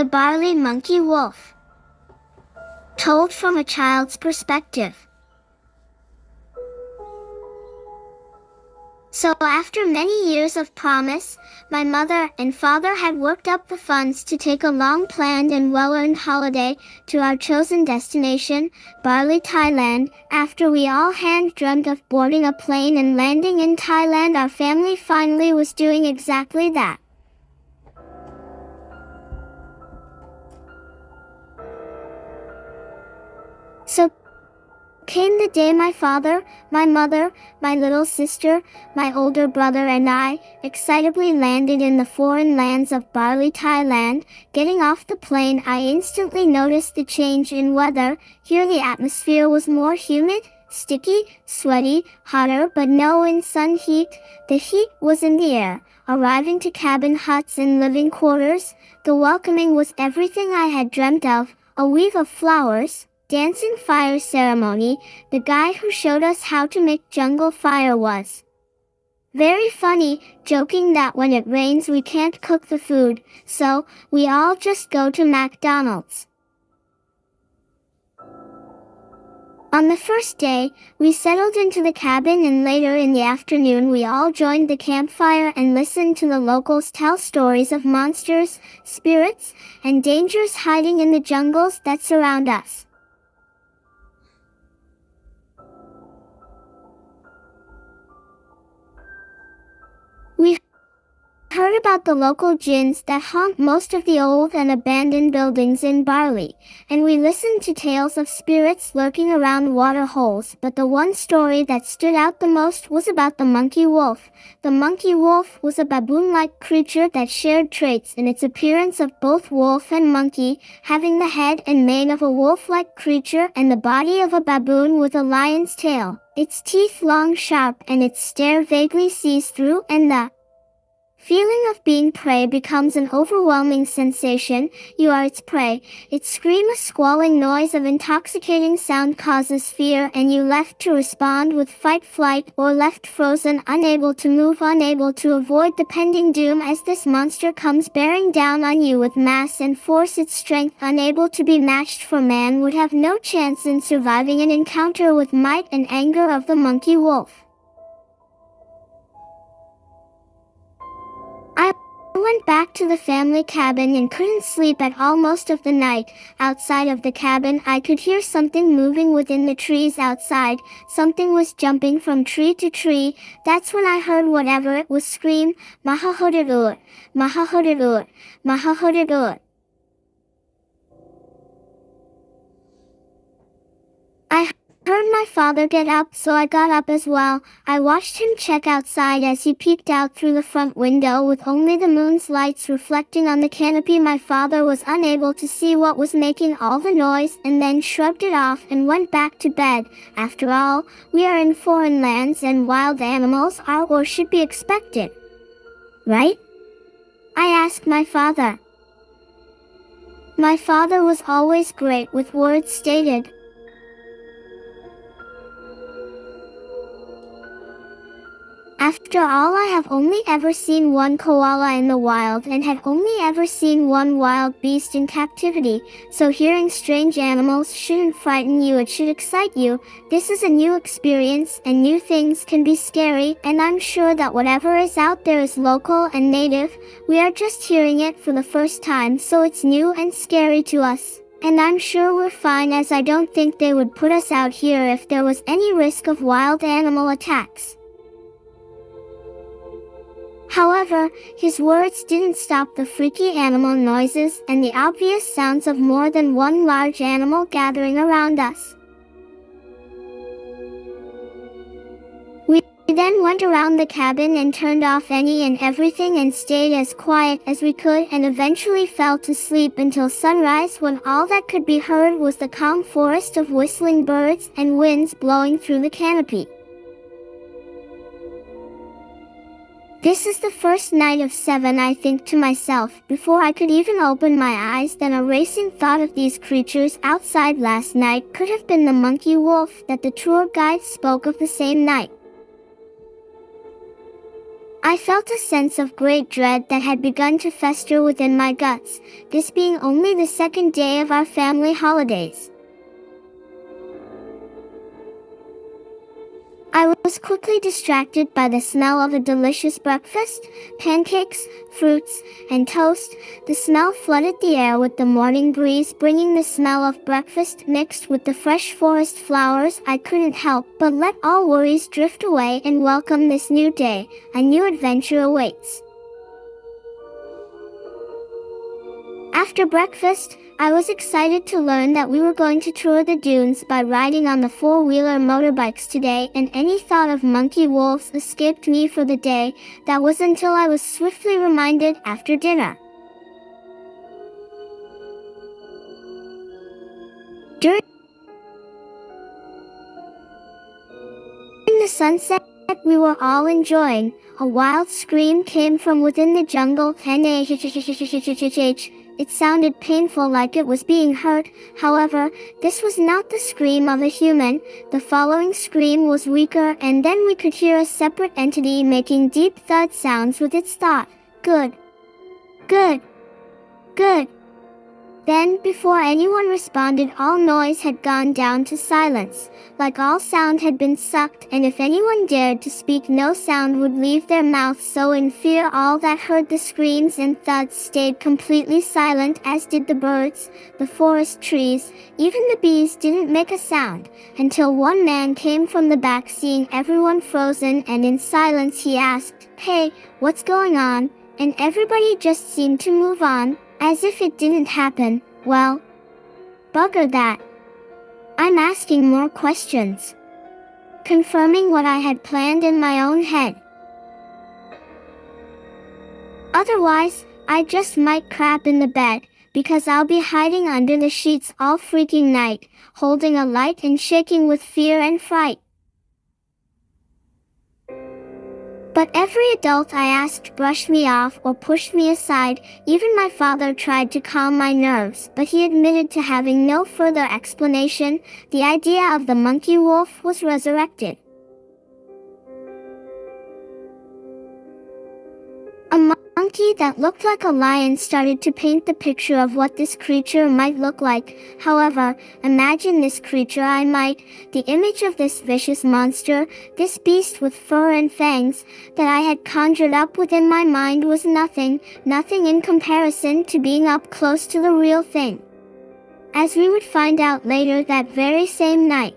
The Balinese Monkey Wolf. Told from a child's perspective. So after many years of promise, my mother and father had worked up the funds to take a long-planned and well-earned holiday to our chosen destination, Bali, Thailand. After we all had dreamt of boarding a plane and landing in Thailand, our family finally was doing exactly that. So came the day my father, my mother, my little sister, my older brother and I excitably landed in the foreign lands of Bali, Thailand. Getting off the plane, I instantly noticed the change in weather. Here the atmosphere was more humid, sticky, sweaty, hotter, but no in sun heat. The heat was in the air. Arriving to cabin huts and living quarters, the welcoming was everything I had dreamt of, a weave of flowers, dancing fire ceremony. The guy who showed us how to make jungle fire was very funny, joking that when it rains we can't cook the food, so we all just go to McDonald's. On the first day, we settled into the cabin, and later in the afternoon we all joined the campfire and listened to the locals tell stories of monsters, spirits, and dangers hiding in the jungles that surround us. We heard about the local jinns that haunt most of the old and abandoned buildings in Bali, and we listened to tales of spirits lurking around water holes, but the one story that stood out the most was about the monkey wolf. The monkey wolf was a baboon-like creature that shared traits in its appearance of both wolf and monkey, having the head and mane of a wolf-like creature and the body of a baboon with a lion's tail, its teeth long, sharp, and its stare vaguely see-through, and the feeling of being prey becomes an overwhelming sensation. You are its prey. Its scream, a squalling noise of intoxicating sound, causes fear, and you left to respond with fight, flight, or left frozen, unable to move, unable to avoid the pending doom as this monster comes bearing down on you with mass and force. Its strength unable to be matched, for man would have no chance in surviving an encounter with might and anger of the monkey wolf. I went back to the family cabin and couldn't sleep at all most of the night. Outside of the cabin, I could hear something moving within the trees outside. Something was jumping from tree to tree. That's when I heard whatever it was scream, "Mahahodadur, Mahahodadur, Mahahodadur." I heard my father get up, so I got up as well. I watched him check outside as he peeked out through the front window with only the moon's lights reflecting on the canopy. My father was unable to see what was making all the noise, and then shrugged it off and went back to bed. After all, we are in foreign lands and wild animals are or should be expected, right? I asked my father. My father was always great with words stated. After all, I have only ever seen one koala in the wild and had only ever seen one wild beast in captivity, so hearing strange animals shouldn't frighten you, it should excite you. This is a new experience, and new things can be scary, and I'm sure that whatever is out there is local and native. We are just hearing it for the first time, so it's new and scary to us. And I'm sure we're fine, as I don't think they would put us out here if there was any risk of wild animal attacks. However, his words didn't stop the freaky animal noises and the obvious sounds of more than one large animal gathering around us. We then went around the cabin and turned off any and everything and stayed as quiet as we could, and eventually fell to sleep until sunrise, when all that could be heard was the calm forest of whistling birds and winds blowing through the canopy. This is the first night of 7, I think to myself, before I could even open my eyes. Then a racing thought of these creatures outside last night could have been the monkey wolf that the tour guide spoke of the same night. I felt a sense of great dread that had begun to fester within my guts, this being only the second day of our family holidays. I was quickly distracted by the smell of a delicious breakfast, pancakes, fruits, and toast. The smell flooded the air with the morning breeze, bringing the smell of breakfast mixed with the fresh forest flowers. I couldn't help but let all worries drift away and welcome this new day. A new adventure awaits. After breakfast, I was excited to learn that we were going to tour the dunes by riding on the four-wheeler motorbikes today, and any thought of monkey wolves escaped me for the day. That was until I was swiftly reminded after dinner. During the sunset we were all enjoying, a wild scream came from within the jungle. It sounded painful, like it was being hurt. However, this was not the scream of a human. The following scream was weaker, and then we could hear a separate entity making deep thud sounds with its thought. Good. Good. Good. Then, before anyone responded, all noise had gone down to silence, like all sound had been sucked, and if anyone dared to speak, no sound would leave their mouths. So in fear, all that heard the screams and thuds stayed completely silent, as did the birds, the forest trees, even the bees didn't make a sound, until one man came from the back. Seeing everyone frozen and in silence, he asked, "Hey, what's going on?" And everybody just seemed to move on, as if it didn't happen. Well, bugger that. I'm asking more questions, confirming what I had planned in my own head. Otherwise, I just might crap in the bed, because I'll be hiding under the sheets all freaking night, holding a light and shaking with fear and fright. But every adult I asked brushed me off or pushed me aside. Even my father tried to calm my nerves, but he admitted to having no further explanation. The idea of the monkey wolf was resurrected. A monkey that looked like a lion started to paint the picture of what this creature might look like. However, imagine this creature I might. The image of this vicious monster, this beast with fur and fangs, that I had conjured up within my mind was nothing in comparison to being up close to the real thing. As we would find out later that very same night.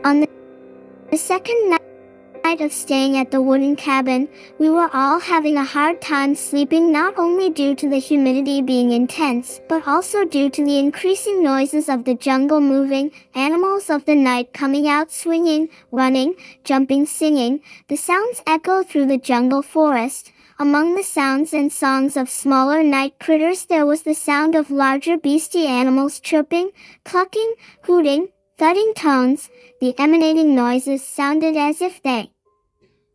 On the second night of staying at the wooden cabin, we were all having a hard time sleeping, not only due to the humidity being intense, but also due to the increasing noises of the jungle moving, animals of the night coming out swinging, running, jumping, singing. The sounds echo through the jungle forest. Among the sounds and songs of smaller night critters, there was the sound of larger beastie animals chirping, clucking, hooting, thudding tones. The emanating noises sounded as if they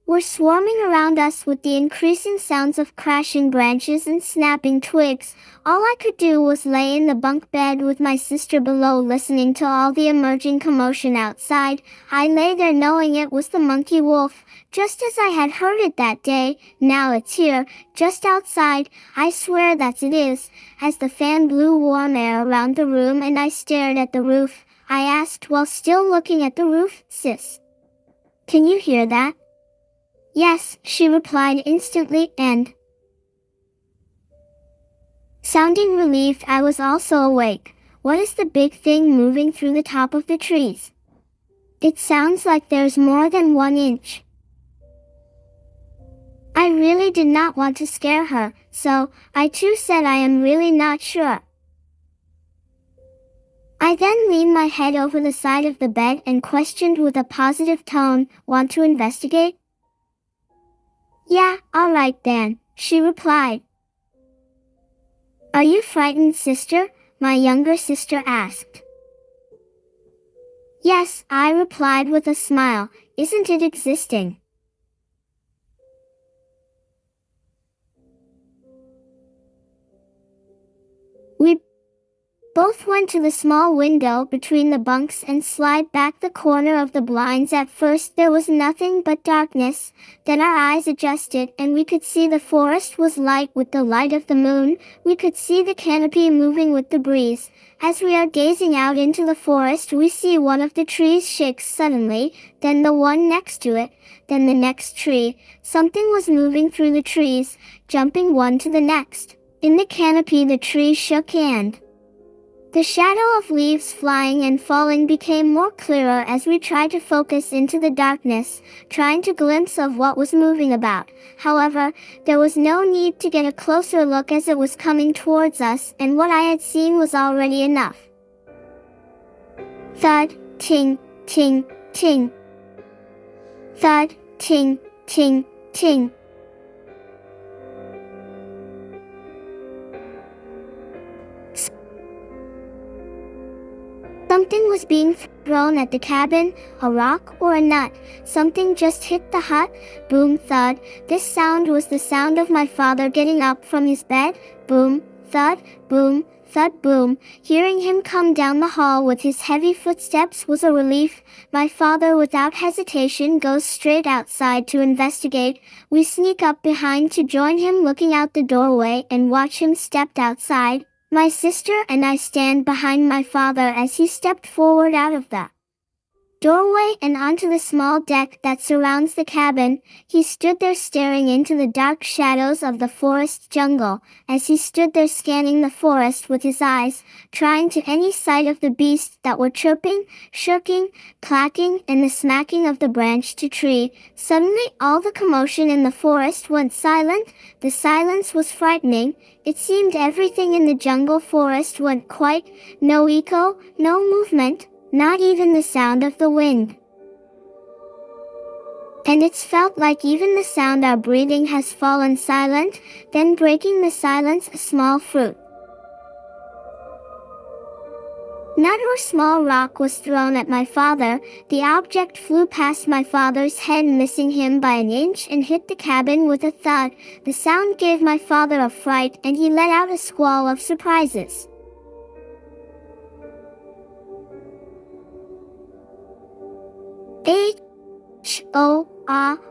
were swarming around us, with the increasing sounds of crashing branches and snapping twigs. All I could do was lay in the bunk bed with my sister below, listening to all the emerging commotion outside. I lay there knowing it was the monkey wolf, just as I had heard it that day. Now it's here, just outside. I swear that it is. As the fan blew warm air around the room and I stared at the roof, I asked while still looking at the roof, "Sis, can you hear that?" "Yes," she replied instantly, and sounding relieved, I was also awake. "What is the big thing moving through the top of the trees? It sounds like there's more than 1 inch." I really did not want to scare her, so I too said I am really not sure. I then leaned my head over the side of the bed and questioned with a positive tone, "Want to investigate?" "Yeah, all right then," she replied. "Are you frightened, sister?" my younger sister asked. "Yes," I replied with a smile. "Isn't it existing?" We both went to the small window between the bunks and slid back the corner of the blinds. At first there was nothing but darkness, then our eyes adjusted and we could see the forest was light with the light of the moon. We could see the canopy moving with the breeze. As we are gazing out into the forest, we see one of the trees shake suddenly, then the one next to it, then the next tree. Something was moving through the trees, jumping one to the next. In the canopy the tree shook and the shadow of leaves flying and falling became more clearer as we tried to focus into the darkness, trying to glimpse of what was moving about. However, there was no need to get a closer look as it was coming towards us, and what I had seen was already enough. Thud, ting, ting, ting. Thud, ting, ting, ting. Something was being thrown at the cabin, a rock or a nut. Something just hit the hut. Boom, thud. This sound was the sound of my father getting up from his bed. Boom, thud, boom, thud, boom. Hearing him come down the hall with his heavy footsteps was a relief. My father, without hesitation, goes straight outside to investigate. We sneak up behind to join him, looking out the doorway and watch him step outside. My sister and I stand behind my father as he stepped forward out of the doorway and onto the small deck that surrounds the cabin. He stood there staring into the dark shadows of the forest jungle. As he stood there scanning the forest with his eyes, trying to any sight of the beasts that were chirping, shirking, clacking, and the smacking of the branch to tree. Suddenly all the commotion in the forest went silent. The silence was frightening. It seemed everything in the jungle forest went quiet. No echo, no movement. Not even the sound of the wind. And it's felt like even the sound our breathing has fallen silent, then breaking the silence a small fruit. Nut or small rock was thrown at my father. The object flew past my father's head, missing him by an inch, and hit the cabin with a thud. The sound gave my father a fright and he let out a squall of surprises.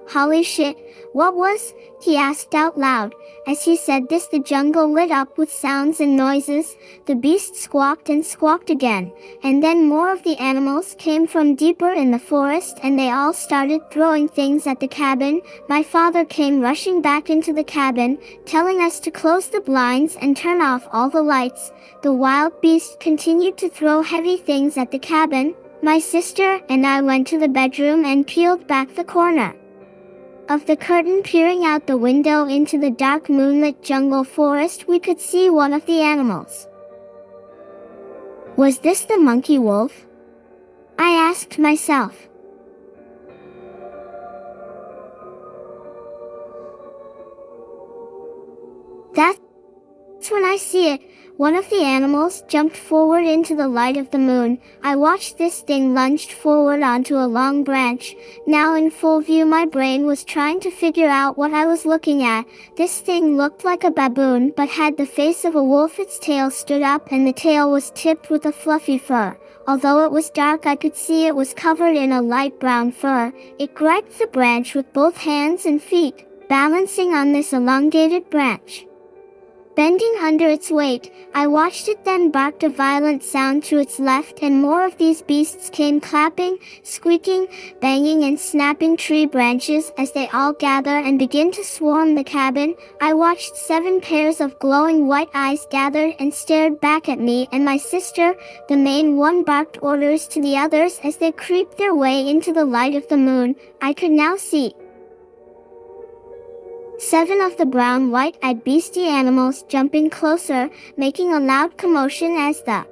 Holy shit, what was? He asked out loud. As he said this, the jungle lit up with sounds and noises. The beast squawked and squawked again, and then more of the animals came from deeper in the forest and they all started throwing things at the cabin. My father came rushing back into the cabin, telling us to close the blinds and turn off all the lights. The wild beast continued to throw heavy things at the cabin. My sister and I went to the bedroom and peeled back the corner of the curtain. Peering out the window into the dark moonlit jungle forest, we could see one of the animals. Was this the monkey wolf? I asked myself. That's when I see it. One of the animals jumped forward into the light of the moon. I watched this thing lunged forward onto a long branch. Now in full view, my brain was trying to figure out what I was looking at. This thing looked like a baboon but had the face of a wolf. Its tail stood up and the tail was tipped with a fluffy fur. Although it was dark, I could see it was covered in a light brown fur. It gripped the branch with both hands and feet, balancing on this elongated branch. Bending under its weight, I watched it then barked a violent sound to its left, and more of these beasts came clapping, squeaking, banging and snapping tree branches as they all gather and begin to swarm the cabin. I watched 7 pairs of glowing white eyes gathered and stared back at me and my sister. The main one barked orders to the others as they creeped their way into the light of the moon. I could now see 7 of the brown white-eyed beastie animals jumping closer, making a loud commotion as the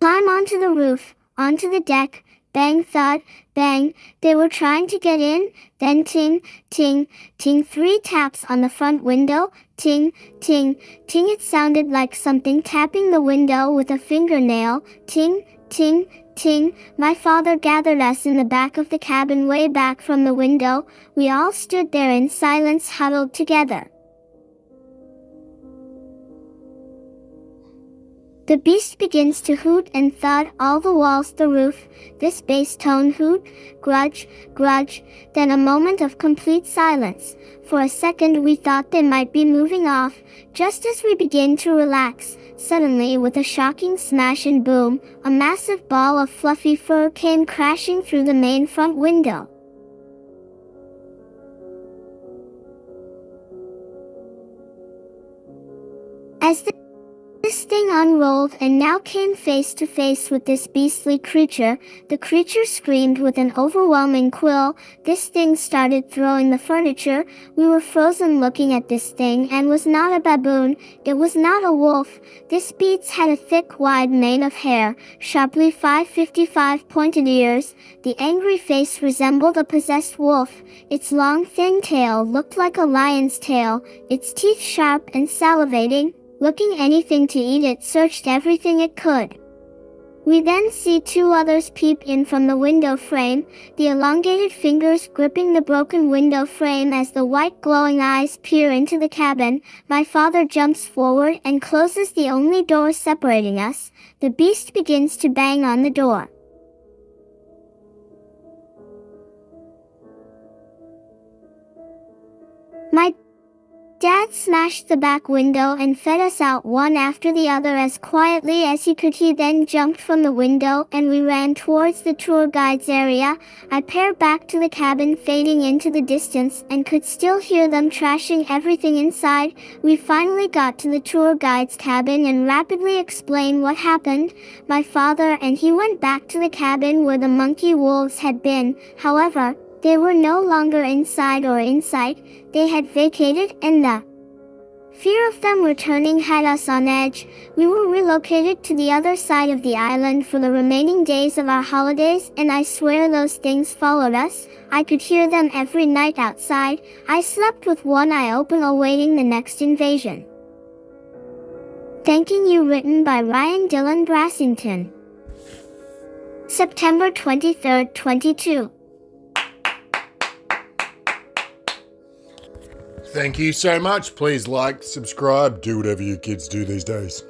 climb onto the roof, onto the deck. Bang, thud, bang. They were trying to get in. Then ting, ting, ting. 3 taps on the front window. Ting, ting, ting. It sounded like something tapping the window with a fingernail. Ting, ting, ting. My father gathered us in the back of the cabin, way back from the window. We all stood there in silence, huddled together. The beast begins to hoot and thud all the walls, the roof, this bass tone hoot, grudge, grudge, then a moment of complete silence. For a second we thought they might be moving off. Just as we begin to relax, suddenly with a shocking smash and boom, a massive ball of fluffy fur came crashing through the main front window. As this thing unrolled and now came face to face with this beastly creature, the creature screamed with an overwhelming quill. This thing started throwing the furniture. We were frozen looking at this thing, and was not a baboon, it was not a wolf. This beast had a thick, wide mane of hair, sharply 555 pointed ears. The angry face resembled a possessed wolf. Its long, thin tail looked like a lion's tail, its teeth sharp and salivating. Looking anything to eat, it searched everything it could. We then see two others peep in from the window frame, the elongated fingers gripping the broken window frame as the white glowing eyes peer into the cabin. My father jumps forward and closes the only door separating us. The beast begins to bang on the door. My Dad smashed the back window and fed us out one after the other as quietly as he could. He then jumped from the window and we ran towards the tour guide's area. I paired back to the cabin, fading into the distance, and could still hear them trashing everything inside. We finally got to the tour guide's cabin and rapidly explained what happened. My father and he went back to the cabin where the monkey wolves had been. However, they were no longer inside or in sight. They had vacated, and the fear of them returning had us on edge. We were relocated to the other side of the island for the remaining days of our holidays, and I swear those things followed us. I could hear them every night outside. I slept with one eye open, awaiting the next invasion. Thanking You, written by Ryan Dylan Brassington. September 23rd, 22. Thank you so much. Please like, subscribe, do whatever you kids do these days.